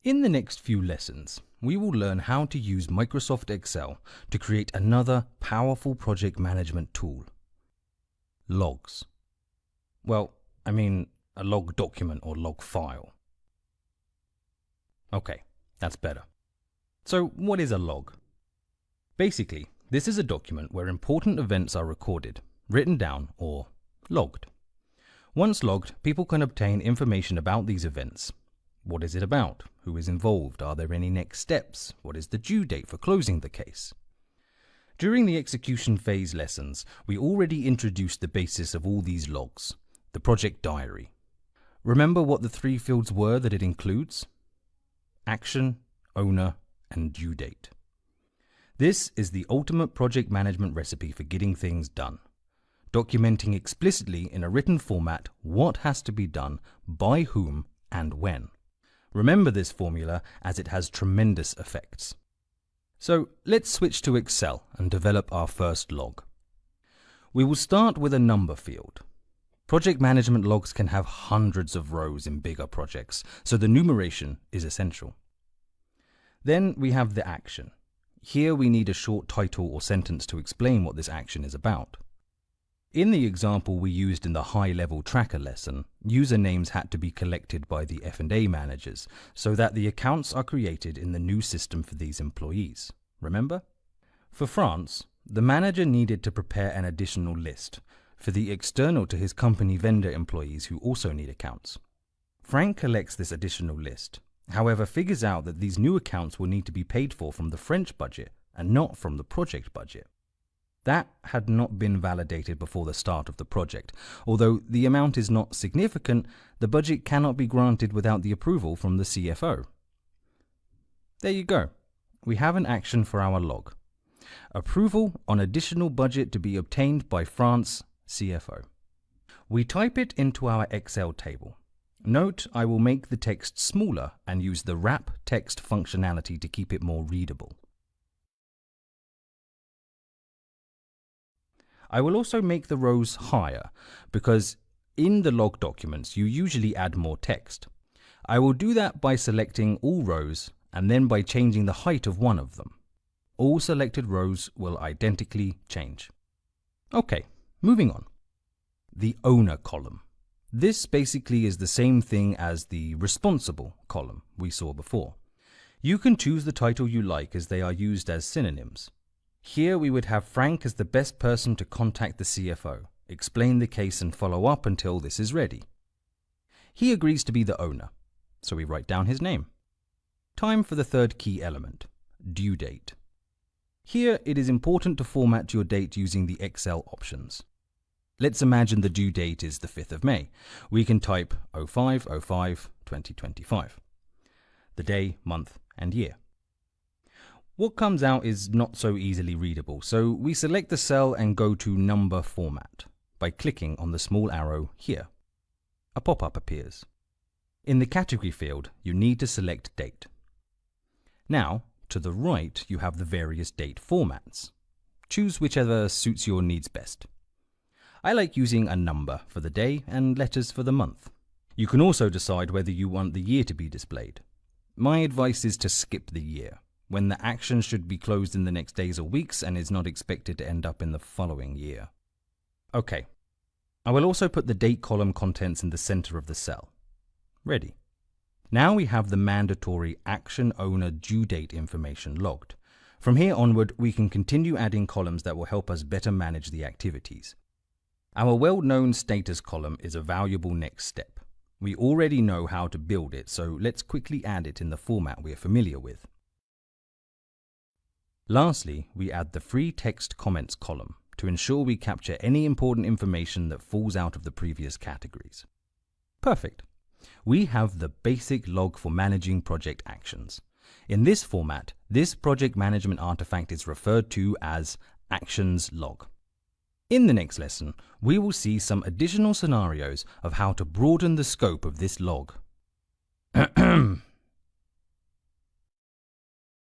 In the next few lessons, we will learn how to use Microsoft Excel to create another powerful project management tool. Logs. Well, I mean a log document or log file. Okay, that's better. So what is a log? Basically, this is a document where important events are recorded, written down, or logged. Once logged, people can obtain information about these events. What is it about? Who is involved? Are there any next steps? What is the due date for closing the case? During the execution phase lessons, we already introduced the basis of all these logs, the project diary. Remember what the three fields were that it includes? Action, owner, and due date. This is the ultimate project management recipe for getting things done, documenting explicitly in a written format what has to be done, by whom, and when. Remember this formula as it has tremendous effects. So let's switch to Excel and develop our first log. We will start with a number field. Project management logs can have hundreds of rows in bigger projects, so the numeration is essential. Then we have the action. Here we need a short title or sentence to explain what this action is about. In the example we used in the high-level tracker lesson, usernames had to be collected by the F&A managers so that the accounts are created in the new system for these employees. Remember? For France, the manager needed to prepare an additional list for the external to his company vendor employees who also need accounts. Frank collects this additional list, however figures out that these new accounts will need to be paid for from the French budget and not from the project budget. That had not been validated before the start of the project. Although the amount is not significant, the budget cannot be granted without the approval from the CFO. There you go. We have an action for our log. Approval on additional budget to be obtained by France CFO. We type it into our Excel table. Note, I will make the text smaller and use the wrap text functionality to keep it more readable. I will also make the rows higher because in the log documents you usually add more text. I will do that by selecting all rows and then by changing the height of one of them. All selected rows will identically change. Okay, moving on. The owner column. This basically is the same thing as the responsible column we saw before. You can choose the title you like as they are used as synonyms. Here we would have Frank as the best person to contact the CFO, explain the case and follow up until this is ready. He agrees to be the owner, so we write down his name. Time for the third key element, due date. Here it is important to format your date using the Excel options. Let's imagine the due date is the 5th of May. We can type 05/05/2025, the day, month and year. What comes out is not so easily readable, so we select the cell and go to number format by clicking on the small arrow here. A pop-up appears. In the category field, you need to select date. Now, to the right, you have the various date formats. Choose whichever suits your needs best. I like using a number for the day and letters for the month. You can also decide whether you want the year to be displayed. My advice is to skip the year, when the action should be closed in the next days or weeks and is not expected to end up in the following year. Okay, I will also put the date column contents in the center of the cell. Ready. Now we have the mandatory action owner due date information logged. From here onward, we can continue adding columns that will help us better manage the activities. Our well-known status column is a valuable next step. We already know how to build it, so let's quickly add it in the format we are familiar with. Lastly, we add the free text comments column to ensure we capture any important information that falls out of the previous categories. Perfect. We have the basic log for managing project actions. In this format, this project management artifact is referred to as actions log. In the next lesson, we will see some additional scenarios of how to broaden the scope of this log.